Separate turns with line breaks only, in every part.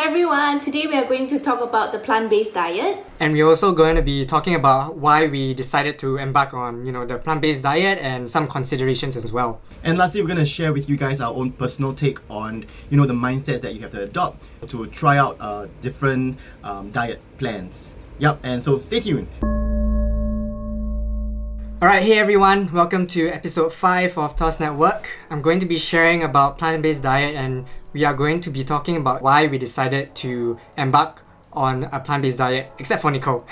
everyone, today we are going to talk about the plant-based diet.
And we're also going to be talking about why we decided to embark on, the plant-based diet and some considerations as well.
And lastly, we're going to share with you guys our own personal take on, the mindsets that you have to adopt to try out different diet plans. Yep, and so stay tuned.
Alright, hey everyone, welcome to episode 5 of TOZ Network. I'm going to be sharing about plant-based diet, and we are going to be talking about why we decided to embark on a plant-based diet, except for Nicole.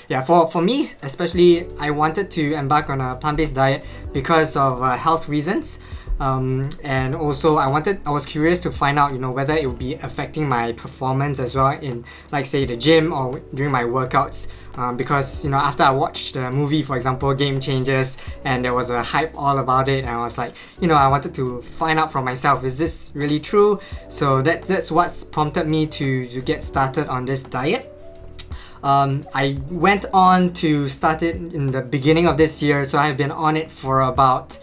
Yeah, for me especially, I wanted to embark on a plant-based diet because of health reasons. And also I was curious to find out whether it would be affecting my performance as well in, like, say, the gym or during my workouts, because after I watched the movie, for example, Game Changers, and there was a hype all about it, and I was like, I wanted to find out for myself, is this really true? So that's what's prompted me to get started on this diet. I went on to start it in the beginning of this year, so I've been on it for about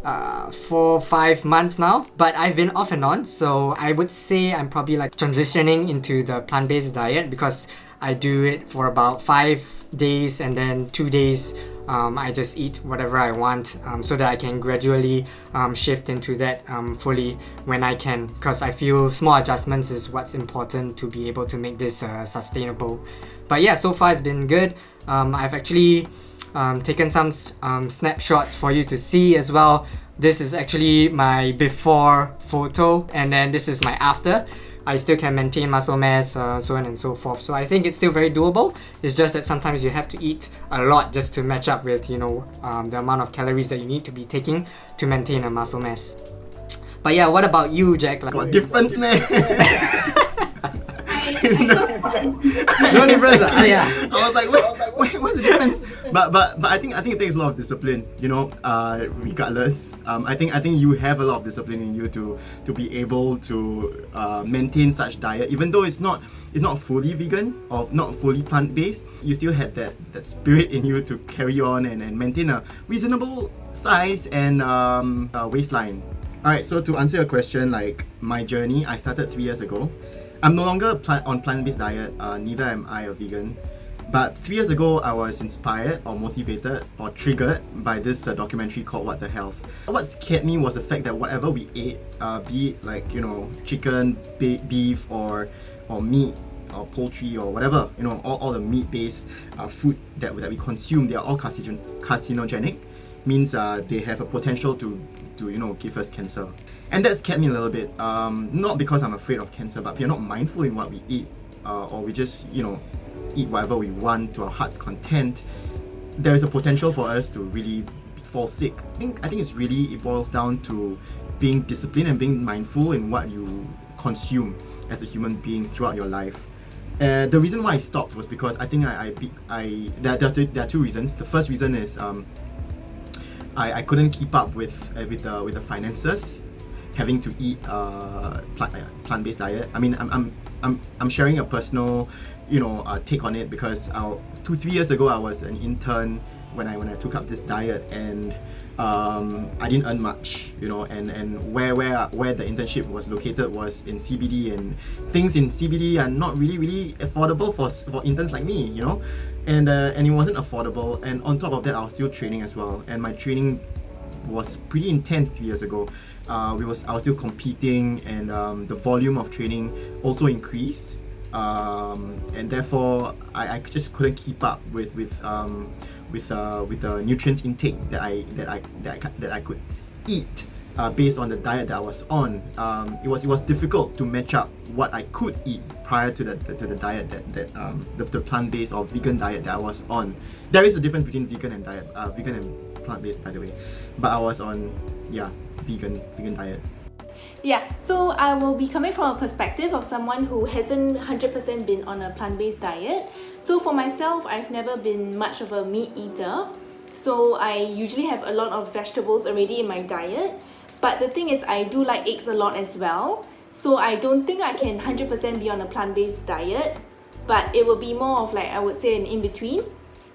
4-5 months now, but I've been off and on, so I would say I'm probably like transitioning into the plant-based diet because I do it for about 5 days, and then 2 days I just eat whatever I want, so that I can gradually shift into that fully when I can, because I feel small adjustments is what's important to be able to make this sustainable. But yeah, so far it's been good. I've actually taken some snapshots for you to see as well. This is actually my before photo, and then this is my after. I still can maintain muscle mass, so on and so forth. So I think it's still very doable. It's just that sometimes you have to eat a lot just to match up with the amount of calories that you need to be taking to maintain a muscle mass. But yeah, what about you, Jack?
Got difference, man.
No difference. Yeah.
I was like, wait, what's the difference? But I think it takes a lot of discipline, regardless. I think you have a lot of discipline in you to be able to maintain such diet, even though it's not fully vegan or not fully plant-based. You still had that spirit in you to carry on and maintain a reasonable size and waistline. Alright, so to answer your question, like my journey, I started 3 years ago. I'm no longer on plant-based diet, neither am I a vegan. But 3 years ago, I was inspired or motivated or triggered by this documentary called What the Health. What scared me was the fact that whatever we ate, be it like, chicken, beef or meat or poultry or whatever, all the meat-based food that we consume, they are all carcinogenic. Means they have a potential to give us cancer. And that scared me a little bit, not because I'm afraid of cancer, but if you're not mindful in what we eat, or we just eat whatever we want to our heart's content, there is a potential for us to really fall sick. I think it boils down to being disciplined and being mindful in what you consume as a human being throughout your life. The reason why I stopped was because I think there are two reasons. The first reason is I couldn't keep up with the finances, having to eat plant-based diet. I mean, I'm sharing a personal, take on it because 2-3 years ago I was an intern when I took up this diet, and I didn't earn much, and where the internship was located was in CBD, and things in CBD are not really affordable for interns like me, and it wasn't affordable. And on top of that, I was still training as well, and my training was pretty intense 3 years ago. I was still competing, and the volume of training also increased, and therefore I just couldn't keep up with the nutrients intake that I could eat based on the diet that I was on. It was difficult to match up what I could eat prior to the diet the plant-based or vegan diet that I was on. There is a difference between vegan and plant-based, by the way, but I was on vegan diet.
Yeah, so I will be coming from a perspective of someone who hasn't 100% been on a plant-based diet. So for myself, I've never been much of a meat eater. So I usually have a lot of vegetables already in my diet. But the thing is, I do like eggs a lot as well. So I don't think I can 100% be on a plant-based diet. But it will be more of like, I would say, an in-between.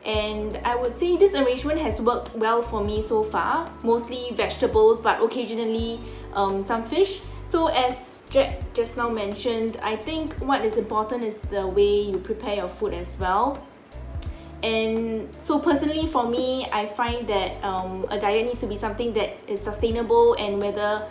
And I would say this arrangement has worked well for me so far. Mostly vegetables, but occasionally some fish. So as Jack just now mentioned, I think what is important is the way you prepare your food as well. And so personally for me, I find that a diet needs to be something that is sustainable and whether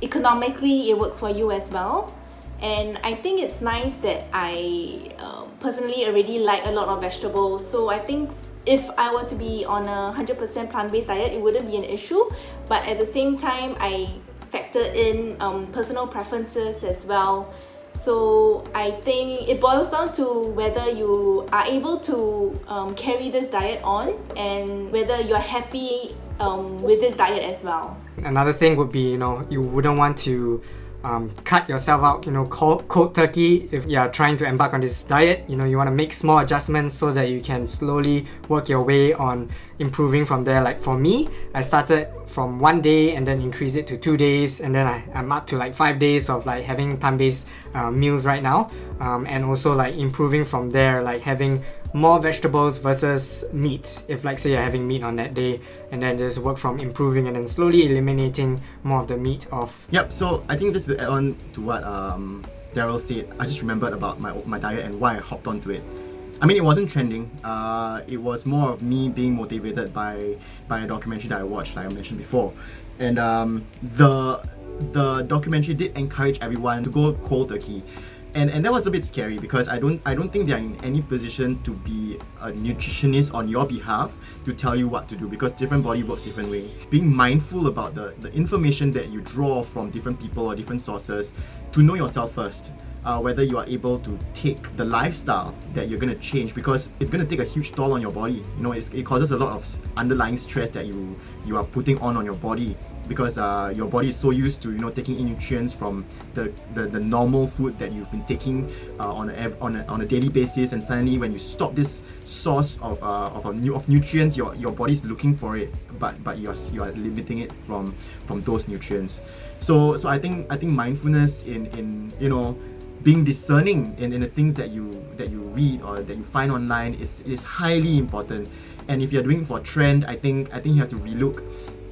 economically it works for you as well. And I think it's nice that I personally already like a lot of vegetables. So I think if I were to be on a 100% plant-based diet, it wouldn't be an issue. But at the same time, I factor in personal preferences as well. So I think it boils down to whether you are able to carry this diet on and whether you're happy with this diet as well.
Another thing would be, you wouldn't want to cut yourself out, cold turkey if you're trying to embark on this diet. You want to make small adjustments so that you can slowly work your way on improving from there. Like for me, I started from 1 day and then increased it to 2 days, and then I'm up to like 5 days of like having plant-based meals right now, and also like improving from there, like having more vegetables versus meat, if like say you're having meat on that day, and then just work from improving and then slowly eliminating more of the meat off.
Yep, so I think just to add on to what Daryl said, I just remembered about my diet and why I hopped onto it. I mean, it wasn't trending. It was more of me being motivated by a documentary that I watched, like I mentioned before. And the documentary did encourage everyone to go cold turkey. And that was a bit scary because I don't think they're in any position to be a nutritionist on your behalf to tell you what to do, because different body works different way. Being mindful about the information that you draw from different people or different sources, to know yourself first. Whether you are able to take the lifestyle that you're going to change, because it's going to take a huge toll on your body. It causes a lot of underlying stress that you are putting on your body, because your body is so used to taking in nutrients from the normal food that you've been taking on a daily basis, and suddenly when you stop this source of nutrients, your body is looking for it, but you are limiting it from those nutrients. So I think mindfulness in being discerning in the things that you read or that you find online is highly important. And if you're doing it for trend, I think you have to relook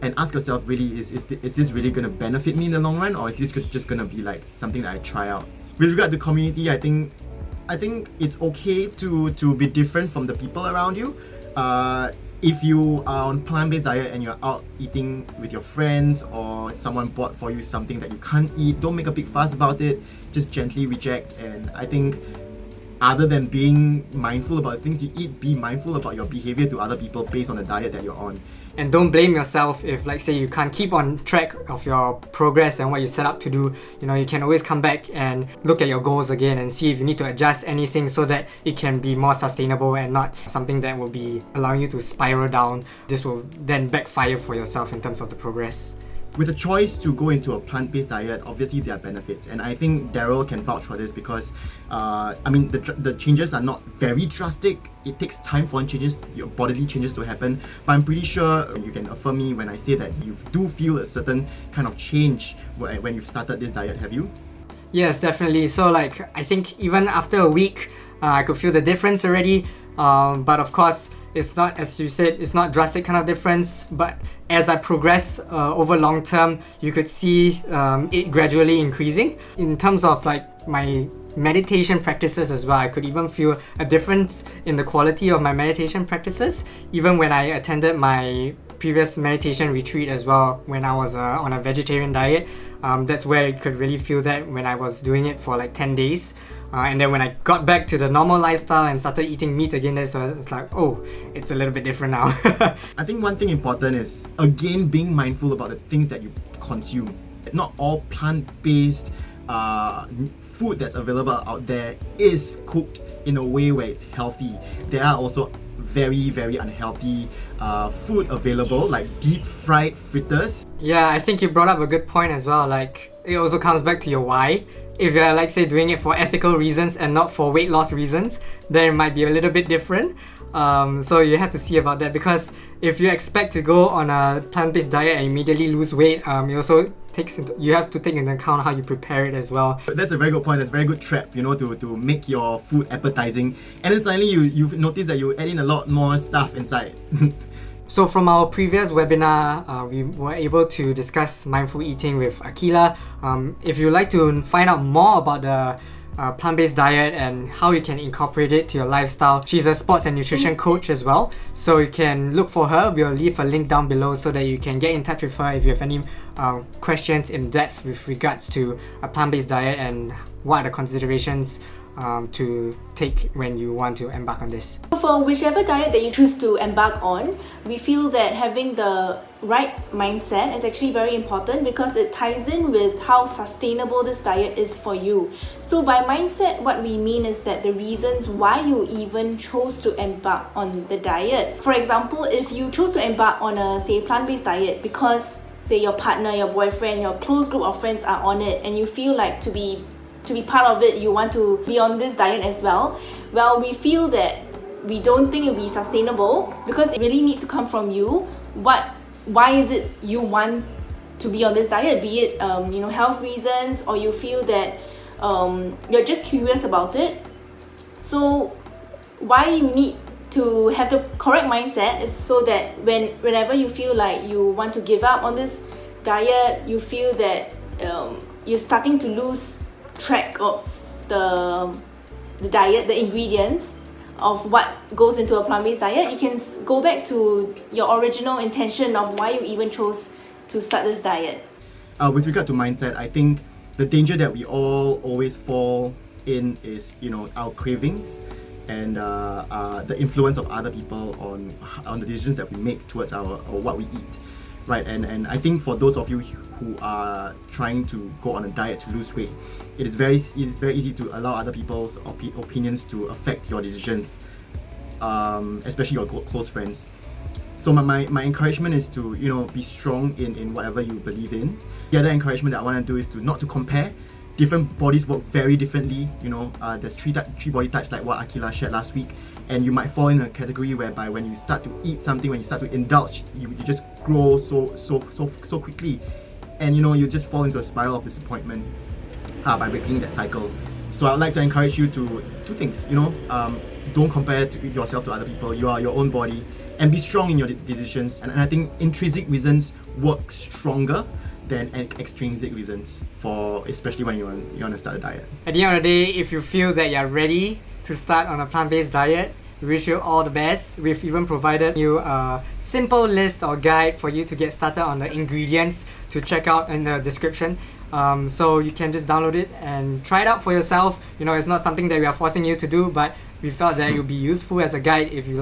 and ask yourself, really, is this really going to benefit me in the long run, or is this just going to be like something that I try out? With regard to community, I think it's okay to be different from the people around you. If you are on plant-based diet and you're out eating with your friends, or someone bought for you something that you can't eat, don't make a big fuss about it. Just gently reject. And I think, other than being mindful about the things you eat, be mindful about your behavior to other people based on the diet that you're on.
And don't blame yourself if, like, say, you can't keep on track of your progress and what you set up to do. You can always come back and look at your goals again and see if you need to adjust anything so that it can be more sustainable and not something that will be allowing you to spiral down. This will then backfire for yourself in terms of the progress.
With a choice to go into a plant-based diet, obviously there are benefits, and I think Daryl can vouch for this because, the changes are not very drastic. It takes time for your bodily changes to happen, but I'm pretty sure you can affirm me when I say that you do feel a certain kind of change when you've started this diet, have you?
Yes, definitely. So I think even after a week, I could feel the difference already, but of course, it's not, as you said, it's not drastic kind of difference, but as I progress over long term, you could see it gradually increasing. In terms of my meditation practices as well, I could even feel a difference in the quality of my meditation practices, even when I attended my previous meditation retreat as well, when I was on a vegetarian diet. That's where you could really feel that when I was doing it for 10 days. And then when I got back to the normal lifestyle and started eating meat again, so it's like, oh, it's a little bit different now.
I think one thing important is, again, being mindful about the things that you consume. Not all plant-based food that's available out there is cooked in a way where it's healthy. There are also very, very unhealthy food available, like deep fried fritters.
Yeah, I think you brought up a good point as well. It also comes back to your why. If you're say doing it for ethical reasons and not for weight loss reasons, then it might be a little bit different. So you have to see about that, because if you expect to go on a plant-based diet and immediately lose weight, you have to take into account how you prepare it as well.
That's a very good point. That's a very good trap, to make your food appetizing, and then suddenly you notice that you add in a lot more stuff inside.
So from our previous webinar, we were able to discuss mindful eating with Aqilah. If you'd like to find out more about the plant-based diet and how you can incorporate it to your lifestyle, she's a sports and nutrition coach as well. So you can look for her. We'll leave a link down below so that you can get in touch with her if you have any questions in depth with regards to a plant-based diet and what are the considerations to take when you want to embark on this.
For whichever diet that you choose to embark on, we feel that having the right mindset is actually very important because it ties in with how sustainable this diet is for you. So by mindset, what we mean is that the reasons why you even chose to embark on the diet. For example, if you chose to embark on a, say, plant-based diet because, say, your partner, your boyfriend, your close group of friends are on it and you feel like to be part of it, you want to be on this diet as well, well, we feel that we don't think it'll be sustainable because it really needs to come from you. Why is it you want to be on this diet? Be it health reasons, or you feel that you're just curious about it. So why you need to have the correct mindset is so that whenever you feel like you want to give up on this diet, you feel that you're starting to lose track of the diet, the ingredients of what goes into a plant-based diet, you can go back to your original intention of why you even chose to start this diet.
With regard to mindset, I think the danger that we all always fall in is, our cravings and the influence of other people on the decisions that we make towards or what we eat. Right, and I think for those of you who are trying to go on a diet to lose weight, it is very easy to allow other people's opinions to affect your decisions, especially your close friends. So my encouragement is to be strong in whatever you believe in. The other encouragement that I want to do is not to compare. Different bodies work very differently. There's three body types like what Aqilah shared last week, and you might fall in a category whereby when you start to eat something, when you start to indulge, you just grow so quickly, and you just fall into a spiral of disappointment by breaking that cycle. So I'd like to encourage you to two things. Don't compare yourself to other people. You are your own body, and be strong in your decisions. And I think intrinsic reasons work stronger than extrinsic reasons, especially when you want to start a diet.
At the end of the day, if you feel that you're ready to start on a plant-based diet, we wish you all the best. We've even provided you a simple list or guide for you to get started on the ingredients to check out in the description. So you can just download it and try it out for yourself. It's not something that we are forcing you to do, but we felt that it would be useful as a guide if you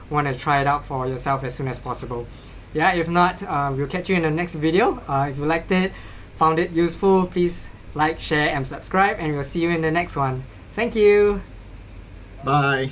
want to try it out for yourself as soon as possible. Yeah, if not, we'll catch you in the next video. If you liked it, found it useful, please like, share and subscribe, and we'll see you in the next one. Thank you.
Bye.